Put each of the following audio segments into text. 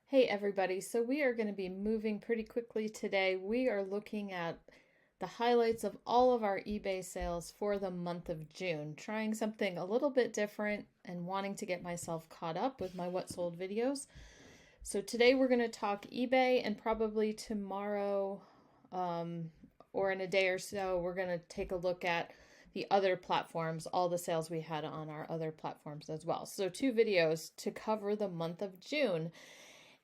Hey everybody, so we are going to be moving pretty quickly today. We are looking at the highlights of all of our eBay sales for the month of June, trying something a little bit different and wanting to get myself caught up with my What Sold videos. So today we're going to talk eBay, and probably tomorrow or in a day or so, we're going to take a look at the other platforms, all the sales we had on our other platforms as well. So 2 videos to cover the month of June.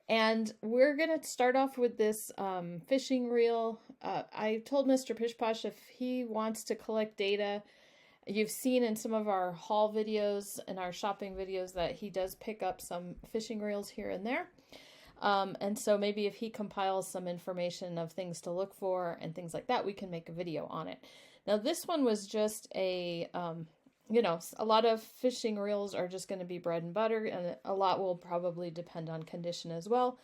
And we're going to start off with this fishing reel. I told Mr. Pishposh if he wants to collect data. You've seen in some of our haul videos and our shopping videos that he does pick up some fishing reels here and there. And so maybe if he compiles some information of things to look for and things like that, we can make a video on it. Now, this one was just a a lot of fishing reels are just going to be bread and butter, and a lot will probably depend on condition as well.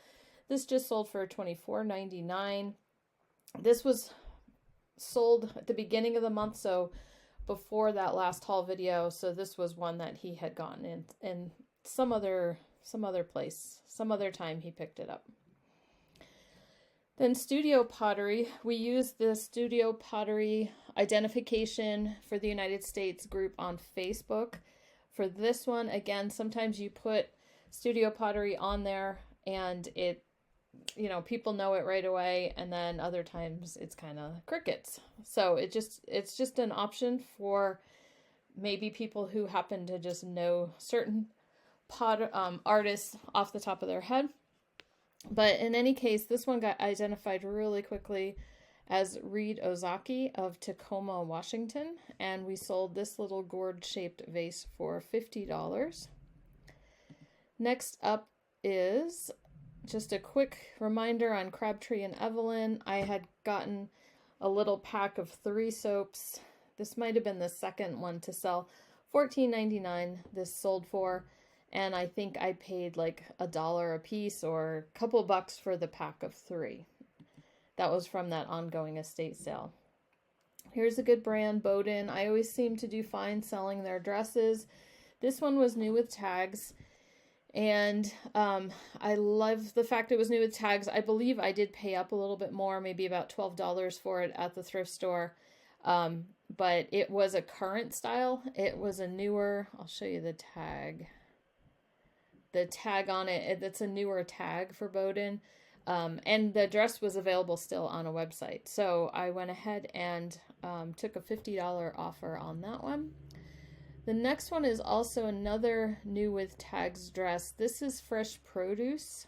This just sold for $24.99. This was sold at the beginning of the month, so before that last haul video. So this was one that he had gotten in some other place, some other time he picked it up. Then Studio Pottery, we use the Studio Pottery identification for the United States group on Facebook. For this one, again, sometimes you put Studio Pottery on there and it, people know it right away, and then other times it's kind of crickets. So it's just an option for maybe people who happen to just know certain artists off the top of their head. But in any case, this one got identified really quickly as Reed Ozaki of Tacoma, Washington, and we sold this little gourd-shaped vase for $50. Next up is just a quick reminder on Crabtree and Evelyn. I had gotten a little pack of 3 soaps. This might have been the second one to sell. $14.99 this sold for. And I think I paid like $1 a piece or a couple bucks for the pack of 3. That was from that ongoing estate sale. Here's a good brand, Bowden. I always seem to do fine selling their dresses. This one was new with tags. And I love the fact it was new with tags. I believe I did pay up a little bit more, maybe about $12 for it at the thrift store. But it was a current style. It was a newer, I'll show you the tag. The tag on it, it's a newer tag for Bowden, and the dress was available still on a website. So I went ahead and took a $50 offer on that one. The next one is also another new with tags dress. This is Fresh Produce.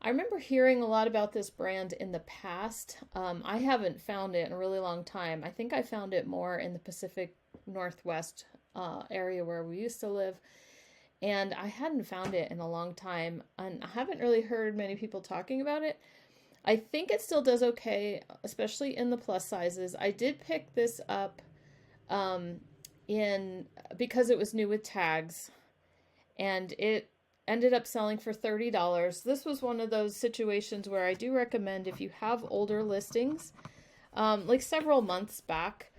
I remember hearing a lot about this brand in the past. I haven't found it in a really long time. I think I found it more in the Pacific Northwest area where we used to live. And I hadn't found it in a long time, and I haven't really heard many people talking about it. I think it still does okay, especially in the plus sizes. I did pick this up because it was new with tags, and it ended up selling for $30. This was one of those situations where I do recommend, if you have older listings, like several months back,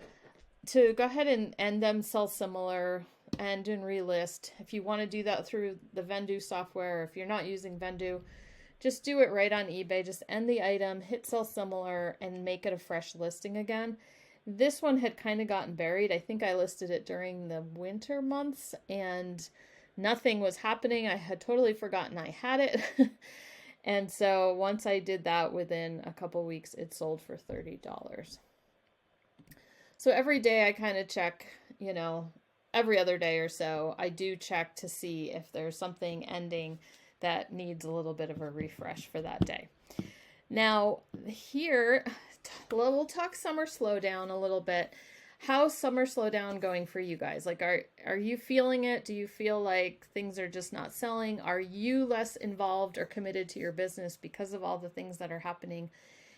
to go ahead and end them, sell similar, and relist. If you want to do that through the Vendoo software, if you're not using Vendoo, just do it right on eBay. Just end the item, hit sell similar, and make it a fresh listing again. This one had kind of gotten buried. I think I listed it during the winter months and nothing was happening. I had totally forgotten I had it. And so once I did that, within a couple weeks, it sold for $30. So every day I kind of check, every other day or so, I do check to see if there's something ending that needs a little bit of a refresh for that day. Now, here, we'll talk summer slowdown a little bit. How's summer slowdown going for you guys? Like, are you feeling it? Do you feel like things are just not selling? Are you less involved or committed to your business because of all the things that are happening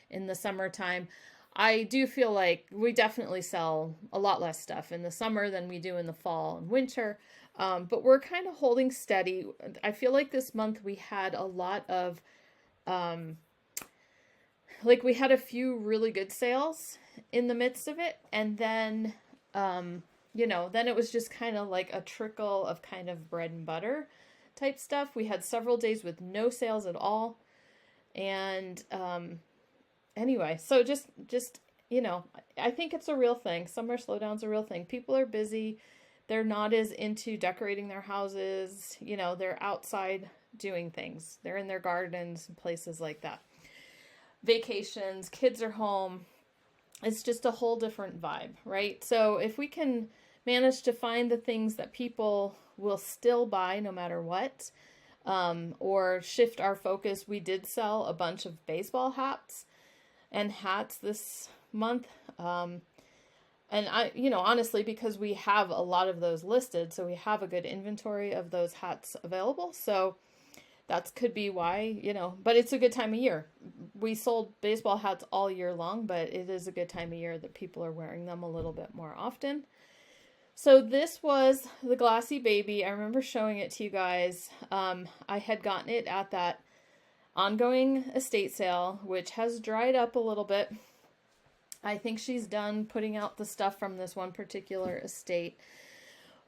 in the summertime? I do feel like we definitely sell a lot less stuff in the summer than we do in the fall and winter, but we're kind of holding steady. I feel like this month we had a lot of, we had a few really good sales in the midst of it, and then, then it was just kind of like a trickle of kind of bread and butter type stuff. We had several days with no sales at all. And anyway, so just I think it's a real thing. Summer slowdown's a real thing. People are busy. They're not as into decorating their houses. They're outside doing things. They're in their gardens and places like that. Vacations, kids are home. It's just a whole different vibe, right? So if we can manage to find the things that people will still buy no matter what, or shift our focus. We did sell a bunch of baseball hats and hats this month. And I, honestly, because we have a lot of those listed, so we have a good inventory of those hats available. So that could be why, but it's a good time of year. We sold baseball hats all year long, but it is a good time of year that people are wearing them a little bit more often. So this was the Glassy Baby. I remember showing it to you guys. I had gotten it at that ongoing estate sale, which has dried up a little bit. I think she's done putting out the stuff from this one particular estate,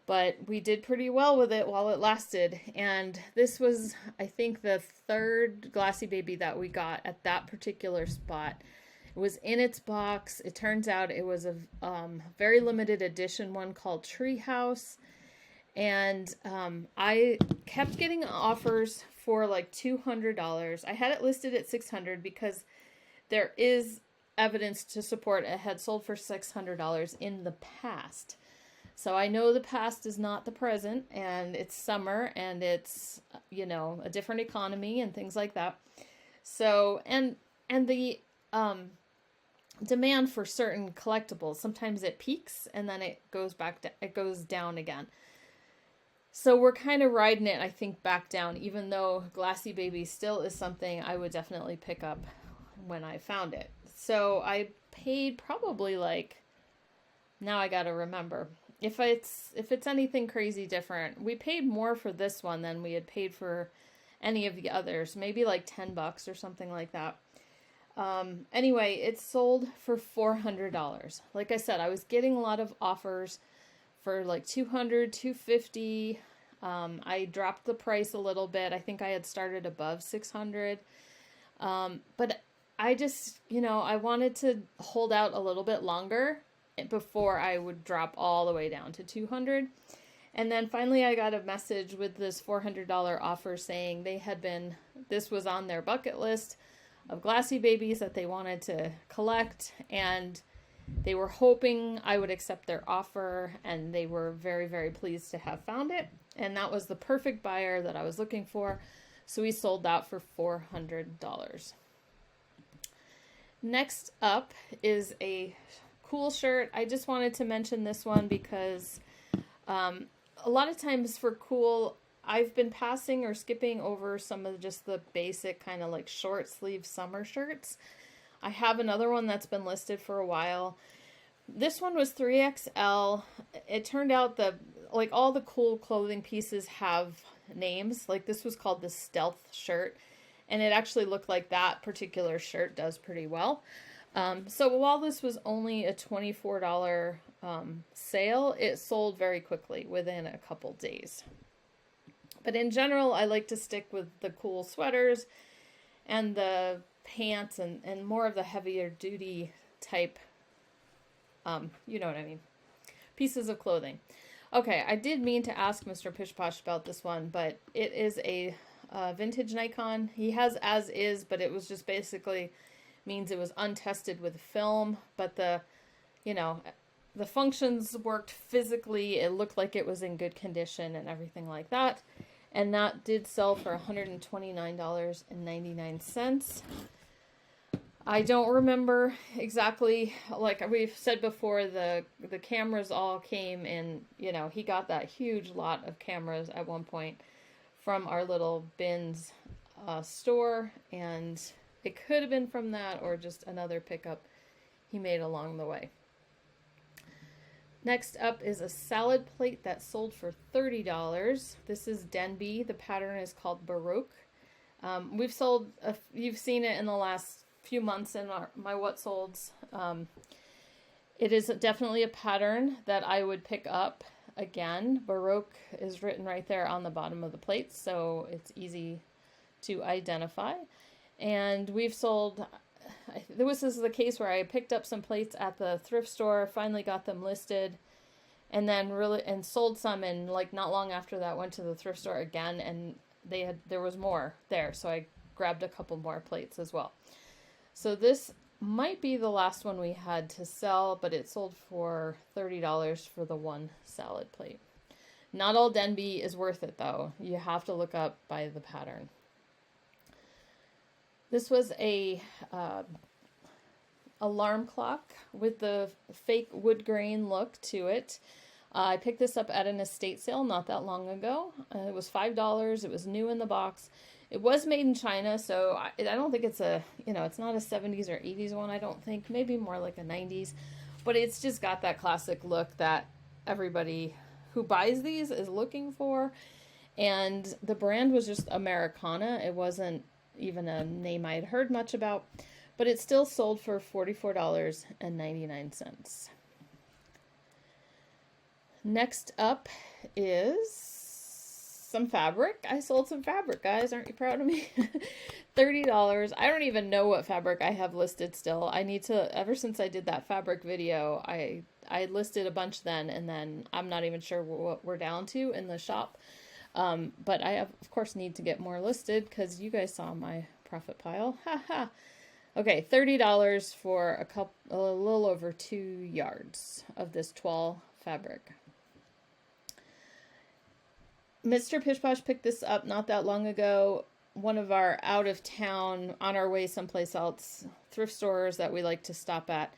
but we did pretty well with it while it lasted. And this was, I think, the third Glassy Baby that we got at that particular spot. It was in its box. It turns out it was a very limited edition one called Treehouse. And I kept getting offers for like $200. I had it listed at $600 because there is evidence to support it had sold for $600 in the past. So I know the past is not the present, and it's summer, and it's, a different economy and things like that. So, and the demand for certain collectibles, sometimes it peaks and then it goes it goes down again. So we're kind of riding it, I think, back down, even though Glassy Baby still is something I would definitely pick up when I found it. So I paid probably now I got to remember. If it's anything crazy different, we paid more for this one than we had paid for any of the others, maybe like $10 or something like that. Anyway, it sold for $400. Like I said, I was getting a lot of offers for like $200, $250. I dropped the price a little bit. I think I had started above $600. But I just, I wanted to hold out a little bit longer before I would drop all the way down to $200. And then finally I got a message with this $400 offer saying this was on their bucket list of Glassy Babies that they wanted to collect, and they were hoping I would accept their offer, and they were very, very pleased to have found it. And that was the perfect buyer that I was looking for. So we sold that for $400. Next up is a cool shirt. I just wanted to mention this one because a lot of times for cool, I've been passing or skipping over some of just the basic kind of like short sleeve summer shirts. I have another one that's been listed for a while. This one was 3XL. It turned out all the cool clothing pieces have names. Like this was called the Stealth shirt, and it actually looked like that particular shirt does pretty well. So while this was only a $24 sale, it sold very quickly within a couple days. But in general, I like to stick with the cool sweaters and the pants and more of the heavier duty type, you know what I mean, pieces of clothing. Okay, I did mean to ask Mr. Pishposh about this one, but it is a vintage Nikon. He has as is, but it was just basically means it was untested with film, but the functions worked physically. It looked like it was in good condition and everything like that. And that did sell for $129.99. I don't remember exactly, like we've said before, the cameras all came in, he got that huge lot of cameras at one point from our little bins store, and it could have been from that or just another pickup he made along the way. Next up is a salad plate that sold for $30. This is Denby. The pattern is called Baroque. We've sold, you've seen it in the last few months in my What Solds. It is definitely a pattern that I would pick up. again. Baroque is written right there on the bottom of the plates, so it's easy to identify. And we've sold, this is the case where I picked up some plates at the thrift store, finally got them listed, and then and sold some, and like not long after that went to the thrift store again, and there was more there, so I grabbed a couple more plates as well. So this might be the last one we had to sell, but it sold for $30 for the one salad plate. Not all Denby is worth it though. You have to look up by the pattern. This was a alarm clock with the fake wood grain look to it. I picked this up at an estate sale not that long ago. It was $5. It was new in the box. It was made in China, so I don't think it's it's not a 70s or 80s one, I don't think. Maybe more like a 90s. But it's just got that classic look that everybody who buys these is looking for. And the brand was just Americana. It wasn't even a name I had heard much about. But it still sold for $44.99. Next up is some fabric. I sold some fabric, guys. Aren't you proud of me? $30. I don't even know what fabric I have listed still. I need to, ever since I did that fabric video, I listed a bunch then, and then I'm not even sure what we're down to in the shop. But I, of course, need to get more listed because you guys saw my profit pile. Haha. Okay, $30 for a little over 2 yards of this toile fabric. Mr. Pish Posh picked this up not that long ago. One of our out of town, on our way someplace else, thrift stores that we like to stop at.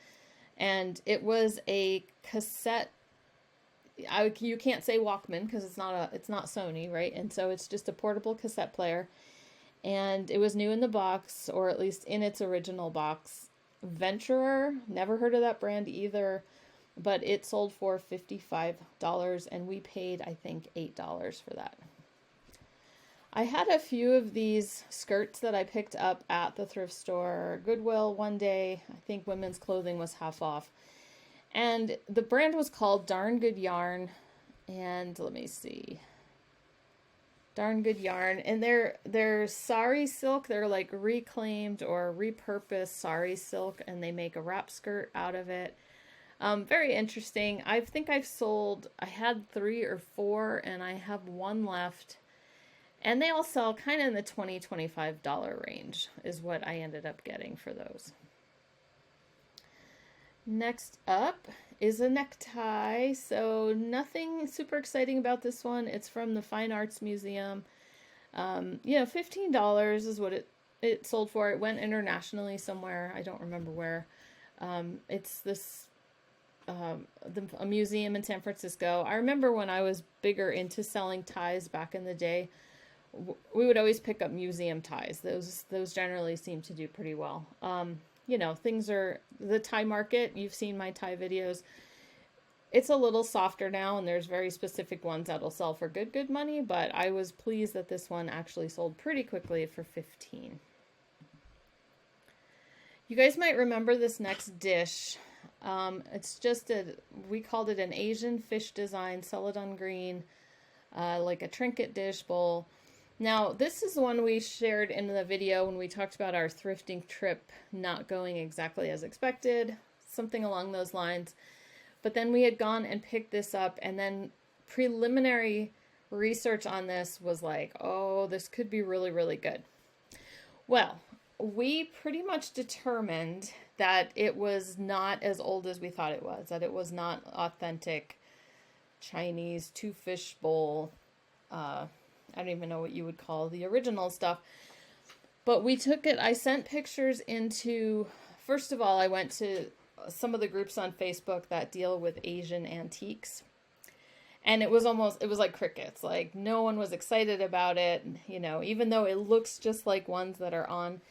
And it was a cassette. You can't say Walkman because it's not Sony, right? And so it's just a portable cassette player. And it was new in the box, or at least in its original box. Venturer, never heard of that brand either. But it sold for $55, and we paid, I think, $8 for that. I had a few of these skirts that I picked up at the thrift store, Goodwill, one day. I think women's clothing was half off. And the brand was called Darn Good Yarn. And let me see. Darn Good Yarn. And they're sari silk. They're like reclaimed or repurposed sari silk, and they make a wrap skirt out of it. Very interesting. I think I had 3 or 4, and I have 1 left. And they all sell kind of in the $20, $25 range is what I ended up getting for those. Next up is a necktie. So nothing super exciting about this one. It's from the Fine Arts Museum. $15 is what it sold for. It went internationally somewhere. I don't remember where. It's this... a museum in San Francisco. I remember when I was bigger into selling ties back in the day, we would always pick up museum ties. Those generally seem to do pretty well. The tie market, you've seen my tie videos. It's a little softer now, and there's very specific ones that'll sell for good money, but I was pleased that this one actually sold pretty quickly for $15. You guys might remember this next dish. It's just we called it an Asian fish design, celadon green, like a trinket dish bowl. Now, this is the one we shared in the video when we talked about our thrifting trip not going exactly as expected, something along those lines. But then we had gone and picked this up, and then preliminary research on this was like, oh, this could be really, really good. Well, we pretty much determined that it was not as old as we thought it was, that it was not authentic Chinese 2-fish bowl. I don't even know what you would call the original stuff. But we took it, I sent pictures into, first of all, I went to some of the groups on Facebook that deal with Asian antiques. And it was like crickets. Like, no one was excited about it, even though it looks just like ones that are on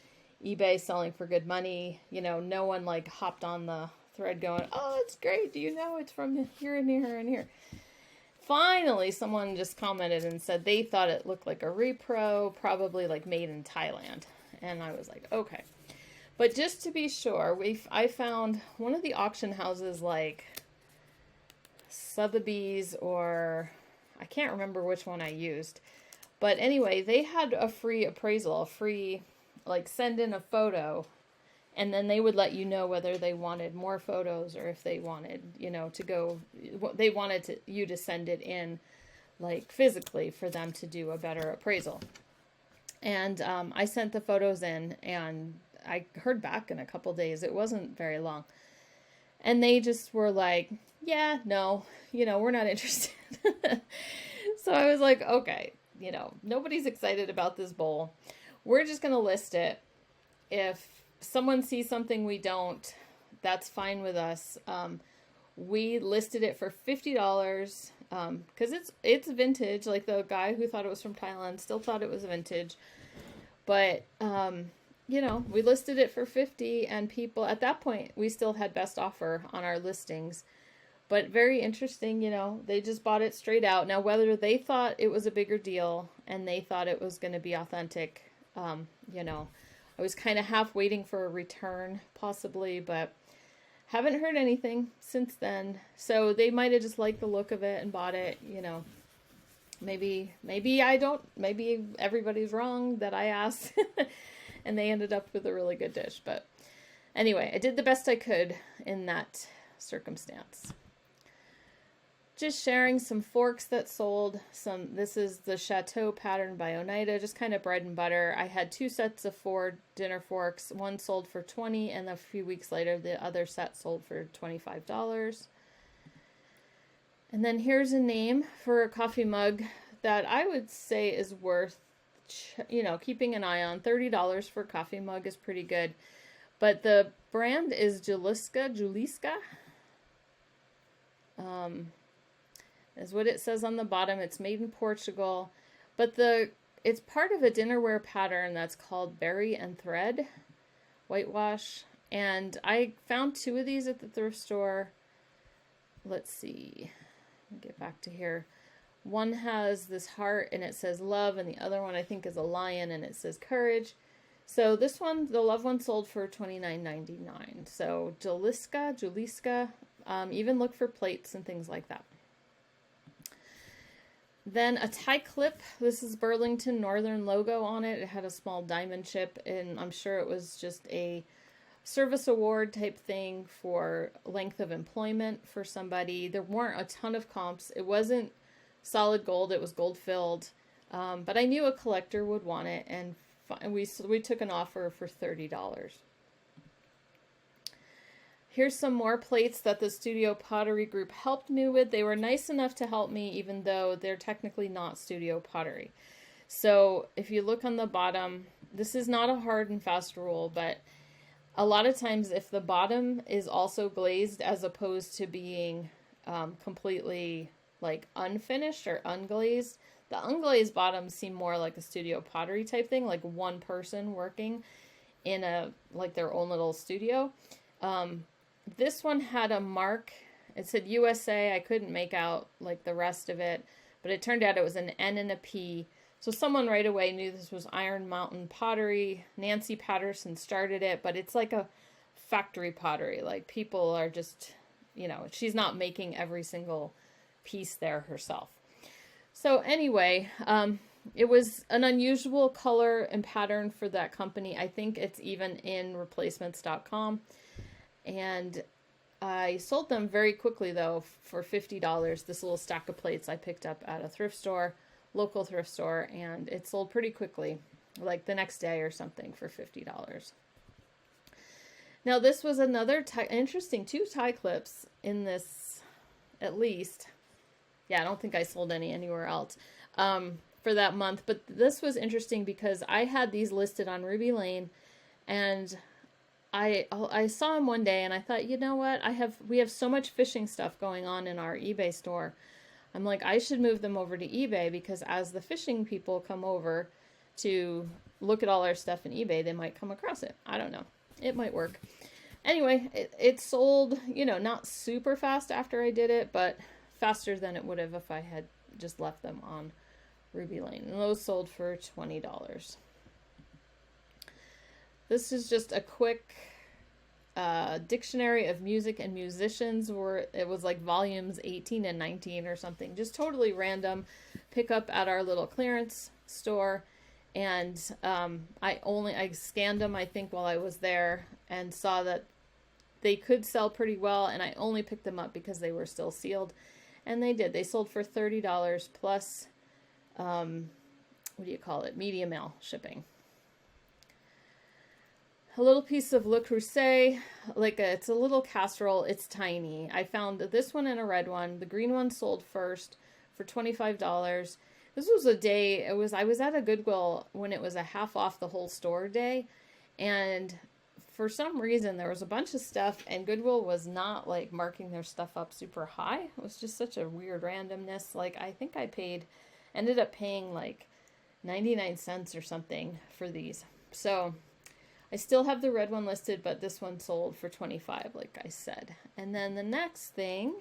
eBay selling for good money. No one like hopped on the thread going, oh, it's great. Do you know it's from here and here and here? Finally, someone just commented and said they thought it looked like a repro, probably like made in Thailand. And I was like, okay. But just to be sure, I found one of the auction houses like Sotheby's, or I can't remember which one I used. But anyway, they had a free appraisal, a free, like, send in a photo, and then they would let you know whether they wanted more photos or if they wanted, you know, to go, they wanted you to send it in, like, physically for them to do a better appraisal. And I sent the photos in, and I heard back in a couple days. It wasn't very long. And they just were like, yeah, no, you know, we're not interested. So I was like, okay, you know, nobody's excited about this bowl. We're just going to list it. If someone sees something we don't, that's fine with us. We listed it for $50 because it's vintage. Like, the guy who thought it was from Thailand still thought it was vintage. But, you know, we listed it for $50, and people, at that point, we still had best offer on our listings. But very interesting, you know, they just bought it straight out. Now, whether they thought it was a bigger deal and they thought it was going to be authentic, you know, I was kind of half waiting for a return, possibly, but haven't heard anything since then. So they might have just liked the look of it and bought it, you know. Maybe I don't, maybe everybody's wrong that I asked and they ended up with a really good dish. But anyway, I did the best I could in that circumstance. Just sharing some forks that sold. This is the Chateau pattern by Oneida, just kind of bread and butter. I had 2 sets of 4 dinner forks. One sold for $20, and a few weeks later, the other set sold for $25. And then here's a name for a coffee mug that I would say is worth, you know, keeping an eye on. $30 for a coffee mug is pretty good. But the brand is Juliska. Is what it says on the bottom. It's made in Portugal, but it's part of a dinnerware pattern that's called Berry and Thread whitewash. And I found 2 of these at the thrift store. Let's see. Let me get back to here. One has this heart and it says love, and the other one I think is a lion and it says courage. So this one, the love one, sold for $29.99. So Juliska, even look for plates and things like that. Then a tie clip. This is Burlington Northern logo on it. It had a small diamond chip, and I'm sure it was just a service award type thing for length of employment for somebody. There weren't a ton of comps. It wasn't solid gold. It was gold filled. But I knew a collector would want it, and we took an offer for $30. Here's some more plates that the Studio Pottery group helped me with. They were nice enough to help me, even though they're technically not Studio Pottery. So if you look on the bottom, this is not a hard and fast rule, but a lot of times if the bottom is also glazed as opposed to being completely like unfinished or unglazed, the unglazed bottoms seem more like a Studio Pottery type thing, like one person working in like their own little studio. This one had a mark. It said USA. I couldn't make out like the rest of it, but it turned out it was an N and a P. So someone right away knew this was Iron Mountain Pottery. Nancy Patterson started it, but it's like a factory pottery. Like, people are just, you know, she's not making every single piece there herself. So anyway, it was an unusual color and pattern for that company. I think it's even in replacements.com. And I sold them very quickly, though, for $50. This little stack of plates I picked up at a thrift store, local thrift store, and it sold pretty quickly, like the next day or something, for $50. Now, this was another interesting 2 tie clips in this, at least. Yeah, I don't think I sold any anywhere else for that month. But this was interesting because I had these listed on Ruby Lane, and I saw him one day and I thought, you know what, we have so much fishing stuff going on in our eBay store. I'm like, I should move them over to eBay, because as the fishing people come over to look at all our stuff in eBay, they might come across it. I don't know. It might work. Anyway, it sold, you know, not super fast after I did it, but faster than it would have if I had just left them on Ruby Lane. And those sold for $20. This is just a quick Dictionary of Music and Musicians, were it was like volumes 18 and 19 or something, just totally random pick up at our little clearance store. And I scanned them, I think, while I was there, and saw that they could sell pretty well, and I only picked them up because they were still sealed, and they did. They sold for $30 plus what do you call it, media mail shipping. A little piece of Le Creuset, it's a little casserole. It's tiny. I found this one and a red one. The green one sold first for $25. This was a day, I was at a Goodwill when it was a half off the whole store day. And for some reason, there was a bunch of stuff, and Goodwill was not like marking their stuff up super high. It was just such a weird randomness. Like, I think I ended up paying like 99 cents or something for these. So I still have the red one listed, but this one sold for $25, like I said. And then the next thing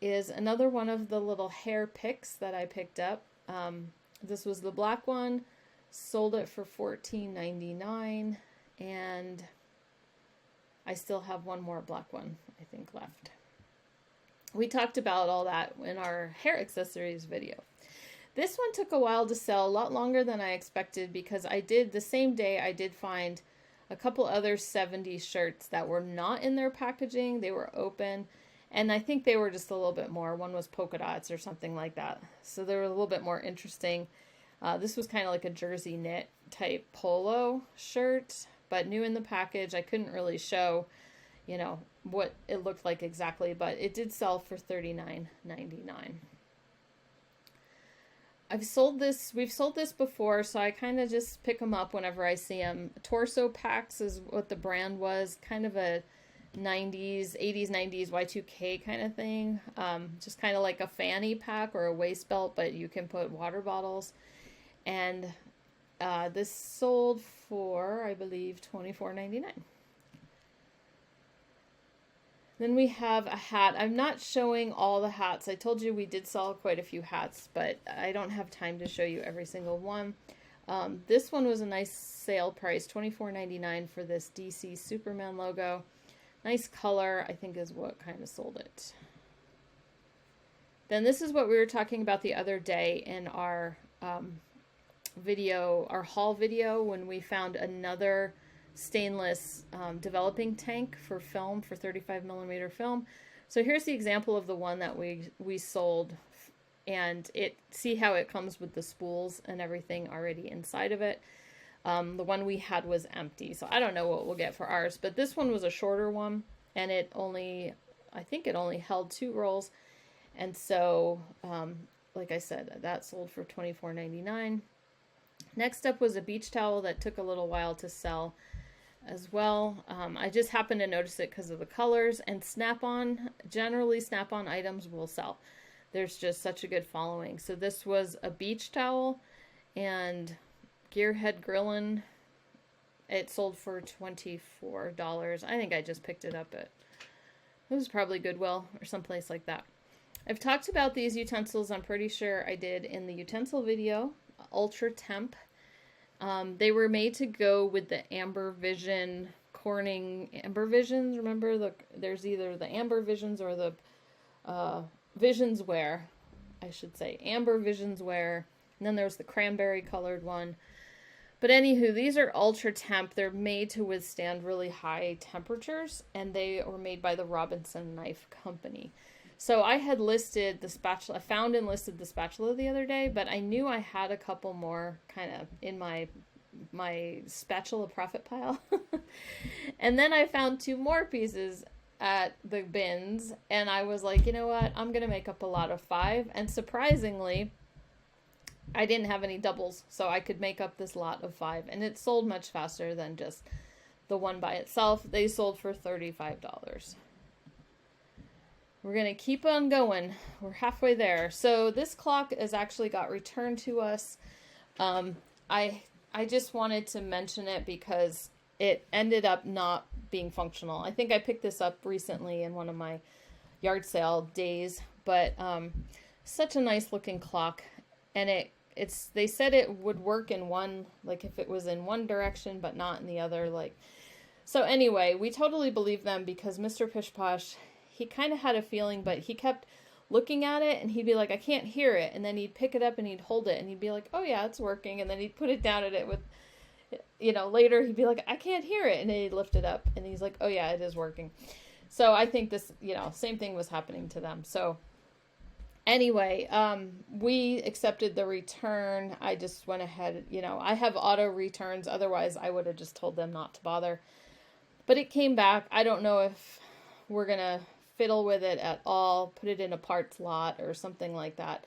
is another one of the little hair picks that I picked up. This was the black one, sold it for $14.99, and I still have one more black one, I think, left. We talked about all that in our hair accessories video. This one took a while to sell, a lot longer than I expected, because the same day I did find a couple other 70s shirts that were not in their packaging. They were open, and I think they were just a little bit more. One was polka dots or something like that. So they were a little bit more interesting. This was kind of like a jersey knit type polo shirt, but new in the package. I couldn't really show, what it looked like exactly, but it did sell for $39.99. We've sold this before, so I kind of just pick them up whenever I see them. Torso Packs is what the brand was, kind of a 80s, 90s Y2K kind of thing. Just kind of like a fanny pack or a waist belt, but you can put water bottles. And this sold for, I believe, $24.99. Then we have a hat. I'm not showing all the hats. I told you we did sell quite a few hats, but I don't have time to show you every single one. This one was a nice sale price, $24.99 for this DC Superman logo. Nice color, I think, is what kind of sold it. Then this is what we were talking about the other day in our video, our haul video, when we found another stainless developing tank for film, for 35mm film. So here's the example of the one that we sold, and see how it comes with the spools and everything already inside of it. The one we had was empty, so I don't know what we'll get for ours, but this one was a shorter one, and I think it only held 2 rolls. And so like I said, that sold for $24.99. Next up was a beach towel that took a little while to sell as well. I just happened to notice it because of the colors, and generally Snap-on items will sell. There's just such a good following. So this was a beach towel, and Gearhead Grillin', it sold for $24. I think I just picked it up it was probably Goodwill or someplace like that. I've talked about these utensils, I'm pretty sure I did, in the utensil video, Ultra Temp. They were made to go with the Amber Vision, Corning Amber Visions. Remember, there's either the Amber Visions or the Visionswear, I should say. Amber Visionswear, and then there's the cranberry colored one. But anywho, these are ultra temp. They're made to withstand really high temperatures, and they were made by the Robinson Knife Company. So I had listed the spatula, I found and listed the spatula the other day, but I knew I had a couple more kind of in my spatula profit pile. And then I found 2 more pieces at the bins, and I was like, you know what, I'm going to make up a lot of 5. And surprisingly, I didn't have any doubles, so I could make up this lot of 5. And it sold much faster than just the one by itself. They sold for $35. We're going to keep on going. We're halfway there. So this clock has actually got returned to us. I just wanted to mention it because it ended up not being functional. I think I picked this up recently in one of my yard sale days, but such a nice looking clock. And they said it would work in one, like if it was in one direction but not in the other, like So anyway, we totally believed them because Mr. Pish Posh, he kind of had a feeling, but he kept looking at it and he'd be like, I can't hear it. And then he'd pick it up and he'd hold it and he'd be like, oh yeah, it's working. And then he'd put it down at it with, later he'd be like, I can't hear it. And then he'd lift it up and he's like, oh yeah, it is working. So I think this, same thing was happening to them. So anyway, we accepted the return. I just went ahead, I have auto returns. Otherwise I would have just told them not to bother. But it came back. I don't know if we're going to fiddle with it at all, put it in a parts lot or something like that.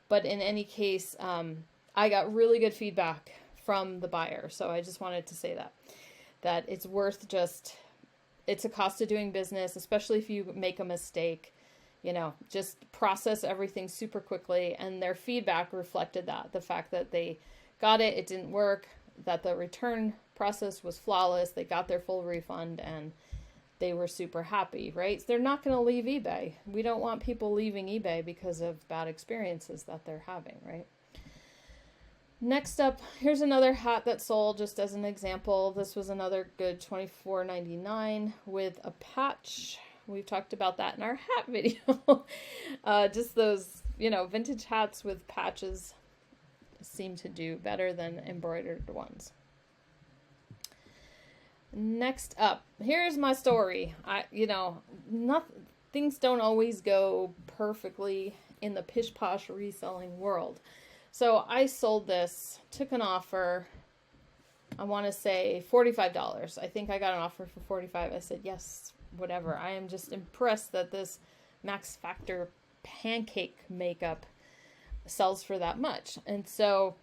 But in any case, I got really good feedback from the buyer. So I just wanted to say that it's worth it's a cost of doing business, especially if you make a mistake, just process everything super quickly. And their feedback reflected that, the fact that they got it, it didn't work, that the return process was flawless, they got their full refund, and they were super happy, right? So they're not going to leave eBay. We don't want people leaving eBay because of bad experiences that they're having, right? Next up, here's another hat that sold just as an example. This was another good $24.99 with a patch. We've talked about that in our hat video. Just those, vintage hats with patches seem to do better than embroidered ones. Next up, here's my story. Things don't always go perfectly in the Pish Posh reselling world. So I sold this, took an offer, I want to say $45. I think I got an offer for $45. I said, yes, whatever. I am just impressed that this Max Factor pancake makeup sells for that much. And so,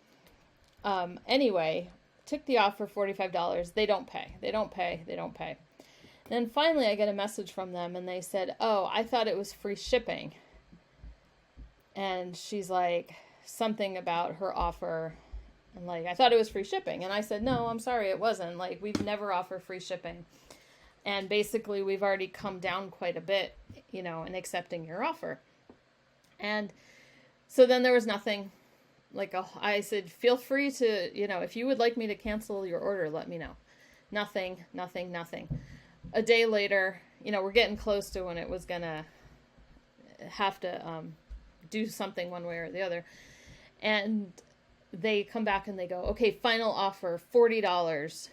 anyway, took the offer, $45. They don't pay. Then finally I get a message from them and they said, oh, I thought it was free shipping. And she's like, something about her offer. And like, I thought it was free shipping. And I said, no, I'm sorry, it wasn't. Like, we've never offered free shipping. And basically we've already come down quite a bit, in accepting your offer. And so then there was nothing. Like, I said, feel free to, if you would like me to cancel your order, let me know. Nothing. A day later, we're getting close to when it was going to have to do something one way or the other. And they come back and they go, okay, final offer, $40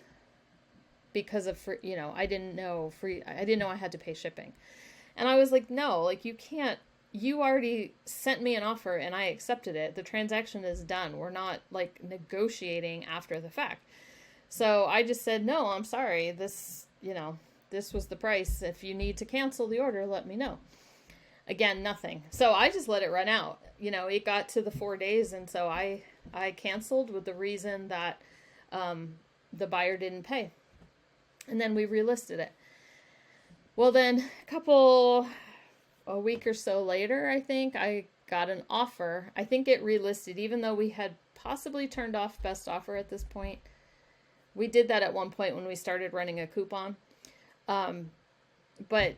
because of, I didn't know I had to pay shipping. And I was like, no, like you can't. You already sent me an offer and I accepted it. The transaction is done. We're not like negotiating after the fact. So I just said, no, I'm sorry. This was the price. If you need to cancel the order, let me know. Again, nothing. So I just let it run out. It got to the 4 days. And so I canceled with the reason that the buyer didn't pay. And then we relisted it. Well, then a week or so later, I think, I got an offer. I think it relisted, even though we had possibly turned off best offer at this point. We did that at one point when we started running a coupon. But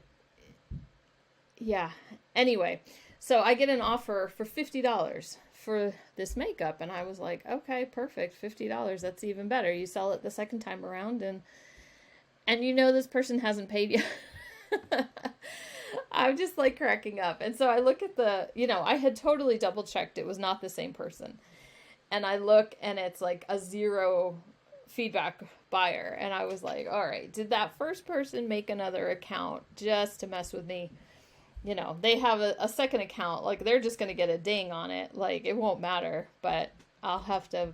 yeah, anyway, so I get an offer for $50 for this makeup. And I was like, okay, perfect. $50. That's even better. You sell it the second time around and this person hasn't paid you. I'm just like cracking up. And so I look at I had totally double checked. It was not the same person. And I look and it's like a 0 feedback buyer. And I was like, all right, did that first person make another account just to mess with me? They have a second account. Like they're just going to get a ding on it. Like it won't matter, but I'll have to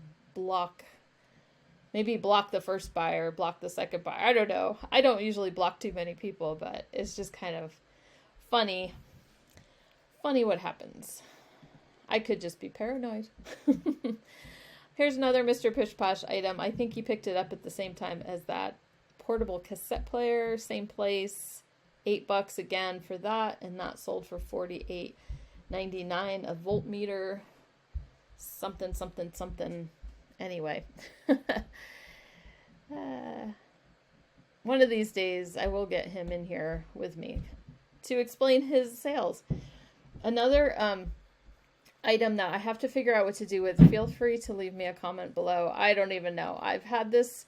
maybe block the first buyer, block the second buyer. I don't know. I don't usually block too many people, but it's just kind of funny what happens. I could just be paranoid. Here's another Mr. Pish Posh item. I think he picked it up at the same time as that portable cassette player. Same place. $8 again for that. And that sold for $48.99. A voltmeter. Something. Anyway. One of these days I will get him in here with me to explain his sales. Another item that I have to figure out what to do with, feel free to leave me a comment below. I don't even know. I've had this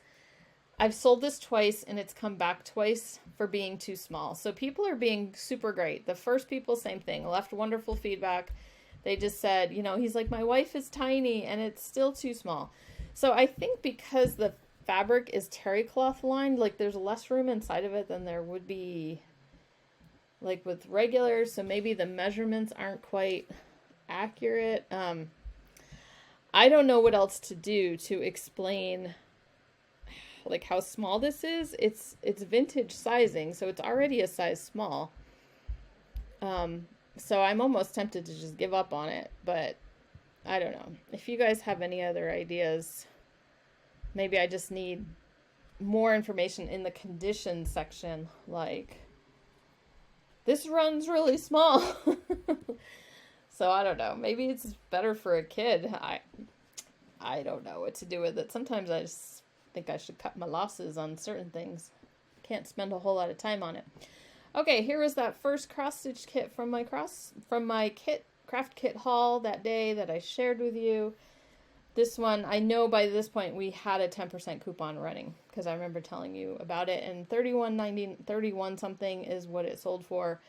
I've sold this twice and it's come back twice for being too small. So people are being super great. The first people, same thing, left wonderful feedback. They just said, you know, he's like, my wife is tiny and it's still too small. So I think because the fabric is terry cloth lined, like there's less room inside of it than there would be like with regular. So maybe the measurements aren't quite accurate. I don't know what else to do to explain like how small this is. It's vintage sizing, so it's already a size small. So I'm almost tempted to just give up on it, but I don't know. If you guys have any other ideas, maybe I just need more information in the conditions section, like this runs really small. So I don't know. Maybe it's better for a kid. I don't know what to do with it. Sometimes I just think I should cut my losses on certain things. Can't spend a whole lot of time on it. Okay, here was that first cross stitch kit from my craft kit haul that day that I shared with you. This one, I know by this point we had a 10% coupon running because I remember telling you about it, and $31 something is what it sold for.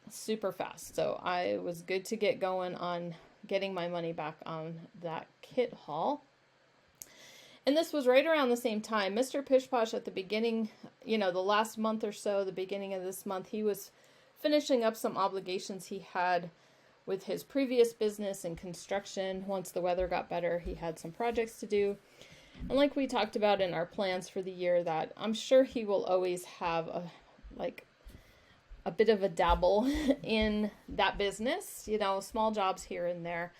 Super fast. So I was good to get going on getting my money back on that kit haul. And this was right around the same time. Mr. Pish Posh at the beginning, you know, the last month or so, the beginning of this month, he was finishing up some obligations he had with his previous business and construction. Once the weather got better, he had some projects to do. And like we talked about in our plans for the year, that I'm sure he will always have a bit of a dabble in that business, you know, small jobs here and there.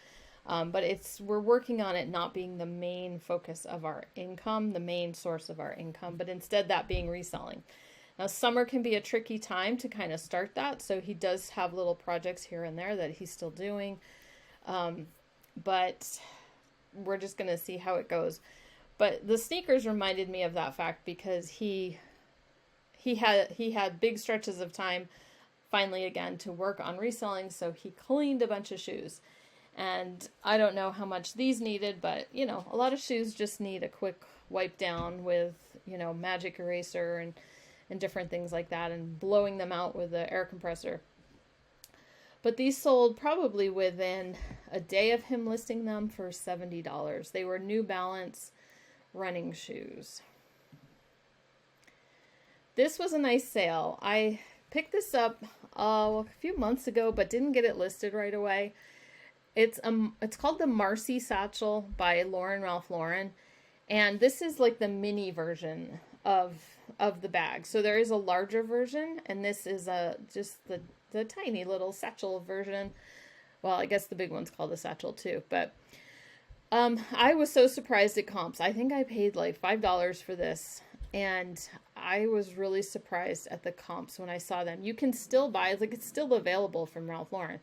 But we're working on it not being the main focus of our income, the main source of our income, but instead that being reselling. Now, summer can be a tricky time to kind of start that. So he does have little projects here and there that he's still doing. But we're just going to see how it goes. But the sneakers reminded me of that fact because he had big stretches of time finally again to work on reselling, so he cleaned a bunch of shoes. And I don't know how much these needed, but you know, a lot of shoes just need a quick wipe down with, you know, magic eraser and different things like that, and blowing them out with the air compressor. But these sold probably within a day of him listing them for $70. They were New Balance running shoes. This was a nice sale. I picked this up a few months ago, but didn't get it listed right away. It's called the Marcy Satchel by Ralph Lauren, and this is like the mini version of the bag. So there is a larger version, and this is just the tiny little satchel version. Well, I guess the big one's called a satchel too, but I was so surprised at comps. I think I paid like $5 for this. And I was really surprised at the comps when I saw them. You can still buy, like it's still available from Ralph Lauren,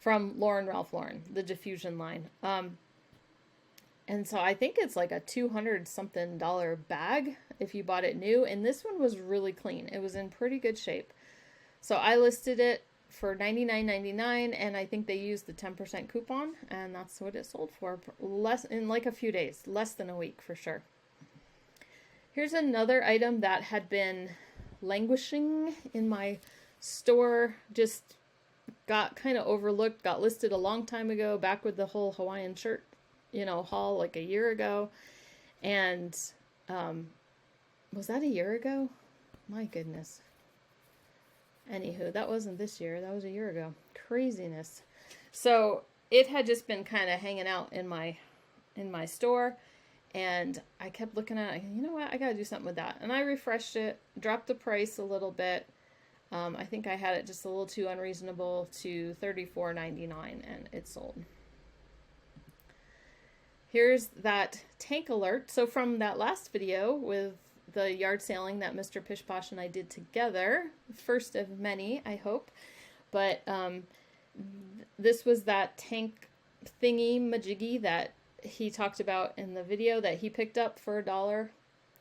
Ralph Lauren, the diffusion line. And so I think it's like a $200 something bag if you bought it new. And this one was really clean. It was in pretty good shape. So I listed it for $99.99, and I think they used the 10% coupon, and that's what it sold for in like a few days, less than a week for sure. Here's another item that had been languishing in my store, just got kind of overlooked, got listed a long time ago, back with the whole Hawaiian shirt, you know, haul like a year ago. And was that a year ago? My goodness. Anywho, that wasn't this year, that was a year ago. Craziness. So it had just been kind of hanging out in my store. And I kept looking at it, you know what, I got to do something with that. And I refreshed it, dropped the price a little bit. I think I had it just a little too unreasonable to $34.99, and it sold. Here's that tank alert. So from that last video with the yard sailing that Mr. Pish Posh and I did together, first of many, I hope. But this was that tank thingy majiggy that he talked about in the video that he picked up for $1,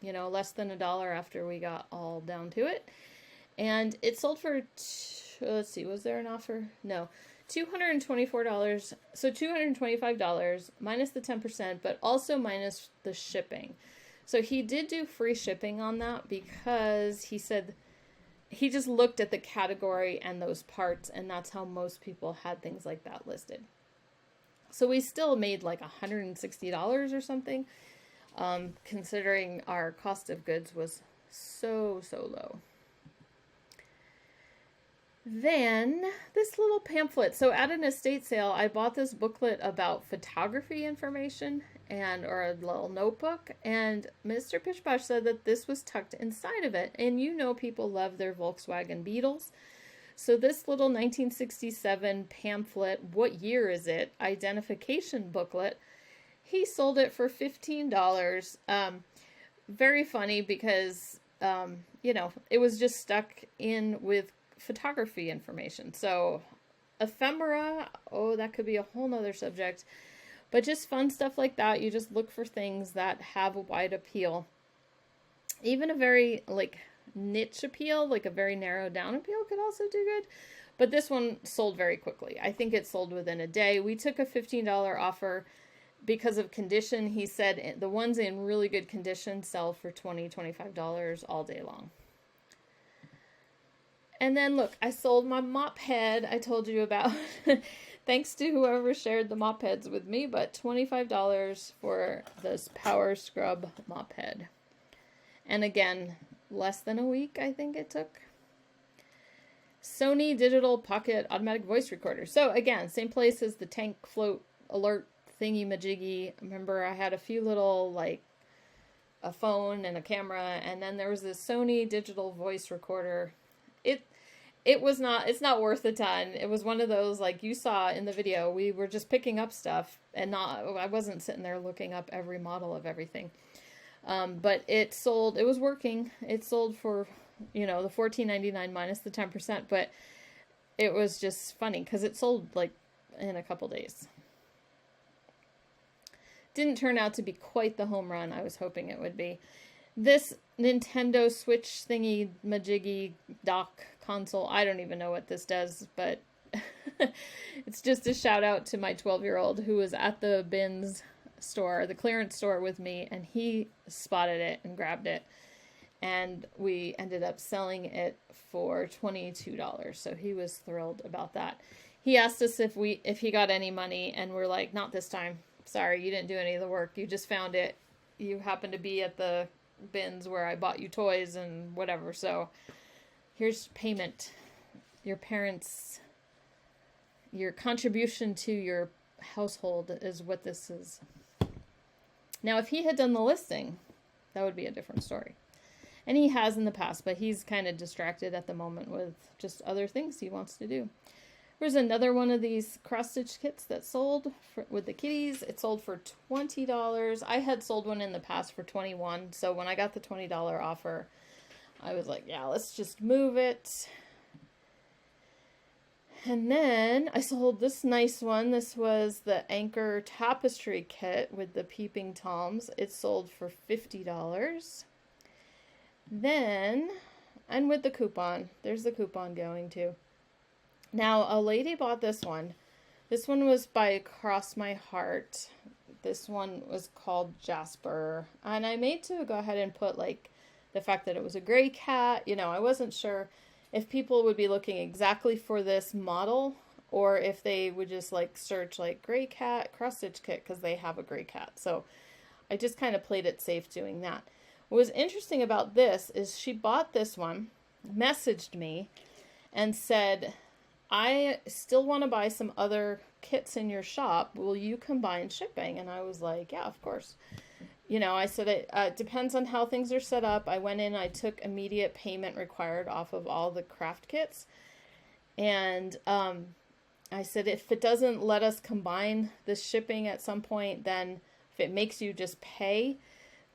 you know, less than $1 after we got all down to it. And it sold for, let's see, was there an offer? No, $224. So $225 minus the 10%, but also minus the shipping. So he did do free shipping on that because he said he just looked at the category and those parts, and that's how most people had things like that listed. So we still made like $160 or something, considering our cost of goods was so low. Then this little pamphlet. So at an estate sale, I bought this booklet about photography information or a little notebook. And Mr. Pishposh said that this was tucked inside of it. And you know people love their Volkswagen Beetles. So this little 1967 pamphlet, what year is it, identification booklet, he sold it for $15. Very funny because, it was just stuck in with photography information. So ephemera, that could be a whole nother subject, but just fun stuff like that. You just look for things that have a wide appeal. Even a very niche appeal, like a very narrowed down appeal, could also do good. But this one sold very quickly. I think it sold within a day. We took a $15 offer because of condition. He said the ones in really good condition sell for $20, $25 all day long. And then look, I sold my mop head I told you about. Thanks to whoever shared the mop heads with me, but $25 for this Power Scrub mop head. And again, less than a week I think it took. Sony Digital Pocket Automatic Voice Recorder. So again, same place as the tank float alert thingy majiggy. Remember I had a few little a phone and a camera, and then there was this Sony Digital Voice Recorder. It's not worth a ton. It was one of those, like you saw in the video, we were just picking up stuff and I wasn't sitting there looking up every model of everything. But it was working. It sold for, the $14.99 minus the 10%, but it was just funny because it sold in a couple days. Didn't turn out to be quite the home run I was hoping it would be. This Nintendo Switch thingy majiggy dock console, I don't even know what this does, but it's just a shout out to my 12-year-old who was at the bins store, the clearance store with me, and he spotted it and grabbed it, and we ended up selling it for $22. So he was thrilled about that. He asked us if he got any money, and we're like, not this time. Sorry, you didn't do any of the work. You just found it. You happened to be at the bins where I bought you toys and whatever. So here's payment. Your parents, your contribution to your household is what this is. Now, if he had done the listing, that would be a different story. And he has in the past, but he's kind of distracted at the moment with just other things he wants to do. There's another one of these cross-stitch kits that sold with the kitties. It sold for $20. I had sold one in the past for $21. So when I got the $20 offer, I was like, yeah, let's just move it. And then I sold this nice one. This was the Anchor Tapestry Kit with the peeping toms. It sold for $50. Then, and with the coupon, there's the coupon going too. Now, a lady bought this one. This one was by Cross My Heart. This one was called Jasper. And I made to go ahead and put the fact that it was a gray cat. I wasn't sure if people would be looking exactly for this model or if they would just search gray cat cross stitch kit because they have a gray cat. So I just kind of played it safe doing that. What was interesting about this is she bought this one, messaged me, and said, I still want to buy some other kits in your shop. Will you combine shipping? And I was like, yeah, of course. I said it depends on how things are set up. I went in, I took immediate payment required off of all the craft kits. And I said, if it doesn't let us combine the shipping at some point, then if it makes you just pay,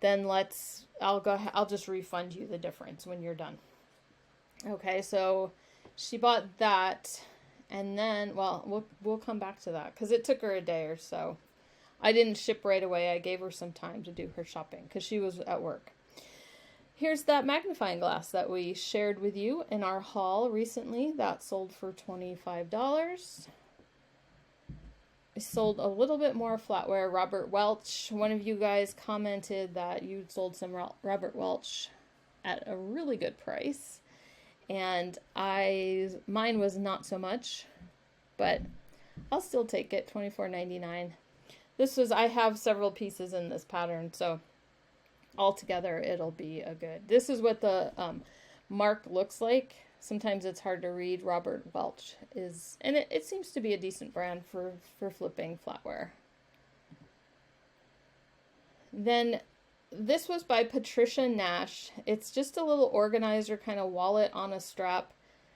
then I'll just refund you the difference when you're done. Okay, so she bought that, and then, we'll come back to that, because it took her a day or so. I didn't ship right away. I gave her some time to do her shopping, because she was at work. Here's that magnifying glass that we shared with you in our haul recently. That sold for $25. I sold a little bit more flatware. Robert Welch, one of you guys commented that you sold some Robert Welch at a really good price. And mine was not so much, but I'll still take it, $24.99. I have several pieces in this pattern, so altogether it'll be a good. This is what the mark looks like. Sometimes it's hard to read. Robert Welch is, and it seems to be a decent brand for flipping flatware. Then this was by Patricia Nash. It's just a little organizer kind of wallet on a strap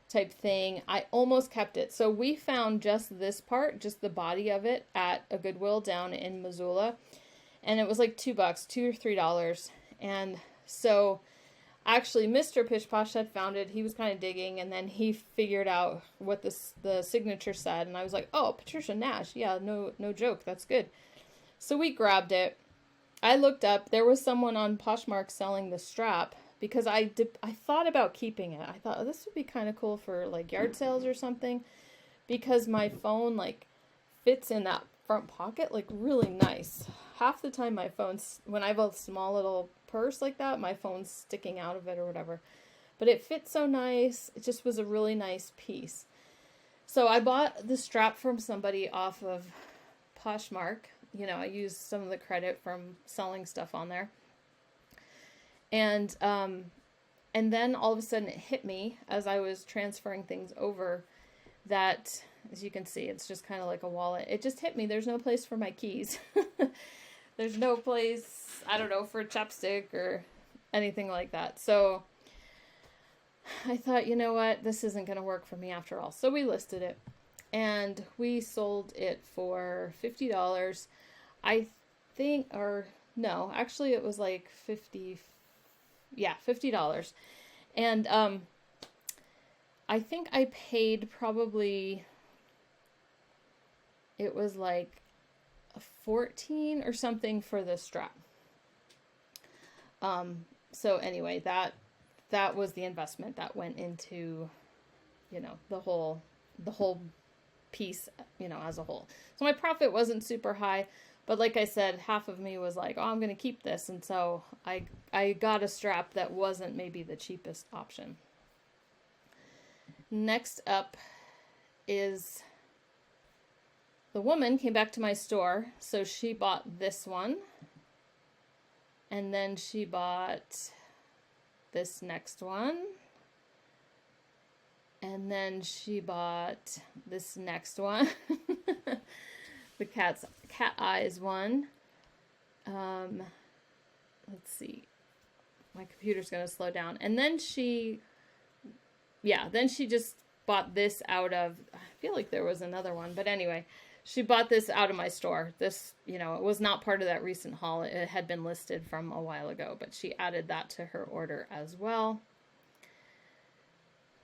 type thing. I almost kept it. So we found just this part, just the body of it, at a Goodwill down in Missoula. And it was like $2, $2 or $3. And so actually Mr. Pish Posh had found it. He was kind of digging, and then he figured out what the signature said. And I was like, oh, Patricia Nash. Yeah, no joke. That's good. So we grabbed it. I looked up. There was someone on Poshmark selling the strap, because I thought about keeping it. I thought, oh, this would be kind of cool for like yard sales or something, because my phone like fits in that front pocket like really nice. Half the time my phone's, when I have a small little purse like that, my phone's sticking out of it or whatever. But it fits so nice. It just was a really nice piece. So I bought the strap from somebody off of Poshmark. You know, I used some of the credit from selling stuff on there. And then all of a sudden it hit me as I was transferring things over that, as you can see, it's just kind of like a wallet. It just hit me. There's no place for my keys. There's no place, I don't know, for a chapstick or anything like that. So I thought, you know what, this isn't going to work for me after all. So we listed it, and we sold it for $50. I think, or no, actually it was like $50. And I think I paid probably, it was like 14 or something for the strap. So anyway, that was the investment that went into, you know, the whole piece, you know, as a whole. So my profit wasn't super high, but like I said, half of me was like, oh, I'm going to keep this. And so I got a strap that wasn't maybe the cheapest option. Next up is the woman came back to my store. So she bought this one. And then she bought this next one. And then she bought this next one. The cat eyes one. Let's see. My computer's going to slow down. And then she just bought this out of, I feel like there was another one, but anyway, she bought this out of my store. This, you know, it was not part of that recent haul. It had been listed from a while ago, but she added that to her order as well.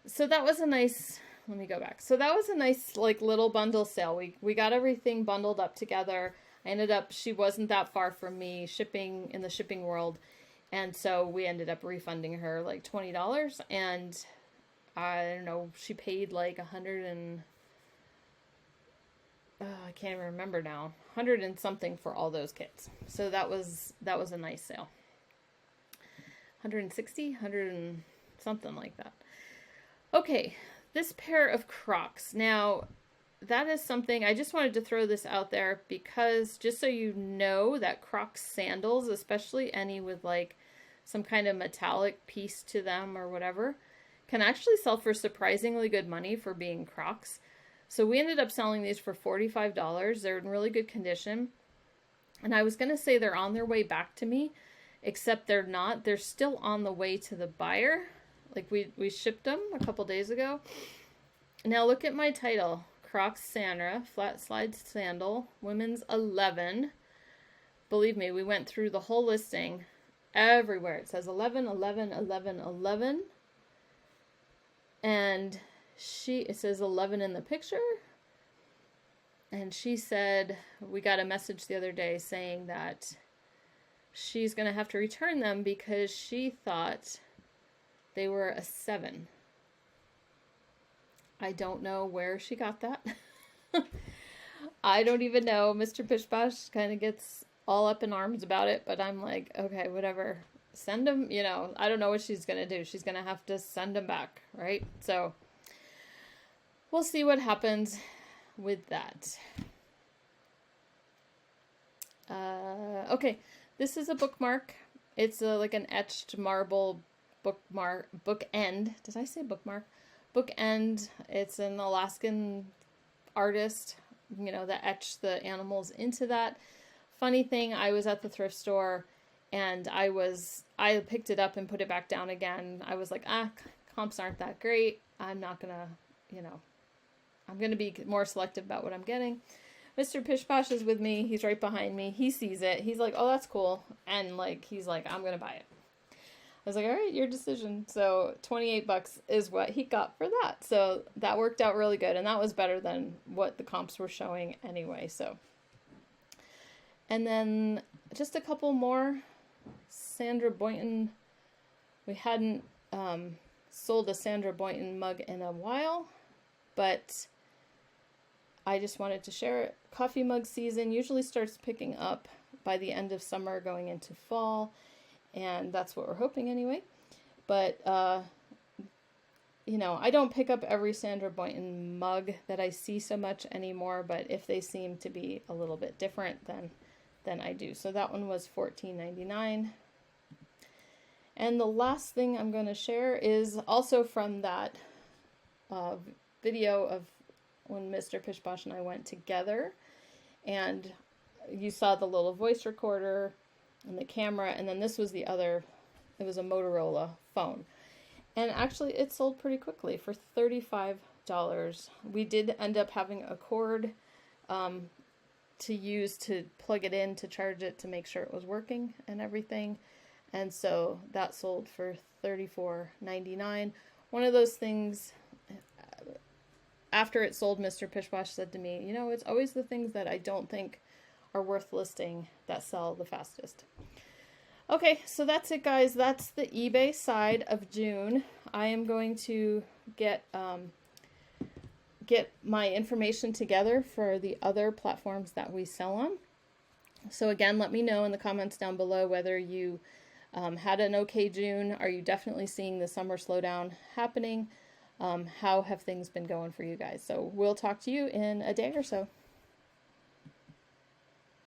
So that was a nice, let me go back. So that was a nice like little bundle sale. We got everything bundled up together. I ended up, she wasn't that far from me, shipping in the shipping world. And so we ended up refunding her like $20, and I don't know, she paid like I can't even remember now, 100 and something for all those kits. So that was a nice sale. 160, 100 and something like that. Okay, this pair of Crocs. Now, that is something, I just wanted to throw this out there because just so you know that Crocs sandals, especially any with like some kind of metallic piece to them or whatever, can actually sell for surprisingly good money for being Crocs. So we ended up selling these for $45. They're in really good condition. And I was going to say they're on their way back to me, except they're not. They're still on the way to the buyer. Like we shipped them a couple days ago. Now look at my title. Crocs Sandra, flat slide sandal, women's 11. Believe me, we went through the whole listing everywhere. It says 11, 11, 11, 11. And it says 11 in the picture. And she said, we got a message the other day saying that she's going to have to return them because she thought they were a 7. I don't know where she got that. I don't even know. Mr. Pishposh kind of gets all up in arms about it, but I'm like, okay, whatever. Send them, I don't know what she's going to do. She's going to have to send them back, right? So we'll see what happens with that. Okay, this is a bookmark. It's like an etched marble bookend. Did I say bookmark? Bookend. It's an Alaskan artist, that etched the animals into that. Funny thing, I was at the thrift store and I picked it up and put it back down again. I was like, comps aren't that great. I'm not gonna, I'm gonna be more selective about what I'm getting. Mr. Pishposh is with me. He's right behind me. He sees it. He's like, oh, that's cool. And he's like, I'm going to buy it. I was like, all right, your decision. So $28 is what he got for that. So that worked out really good. And that was better than what the comps were showing anyway. So, and then just a couple more. Sandra Boynton. We hadn't sold a Sandra Boynton mug in a while, but I just wanted to share it. Coffee mug season usually starts picking up by the end of summer going into fall, and that's what we're hoping anyway. But, I don't pick up every Sandra Boynton mug that I see so much anymore, but if they seem to be a little bit different, then I do. So that one was $14.99. And the last thing I'm going to share is also from that video of when Mr. Pishposh and I went together, and you saw the little voice recorder and the camera, and then this was it was a Motorola phone. And actually it sold pretty quickly for $35. We did end up having a cord to use to plug it in to charge it to make sure it was working and everything. And so that sold for $34.99. One of those things, after it sold, Mr. Pishposh said to me, it's always the things that I don't think are worth listing that sell the fastest. Okay, so that's it, guys. That's the eBay side of June. I am going to get my information together for the other platforms that we sell on. So again, let me know in the comments down below whether you had an okay June. Are you definitely seeing the summer slowdown happening? How have things been going for you guys? So we'll talk to you in a day or so.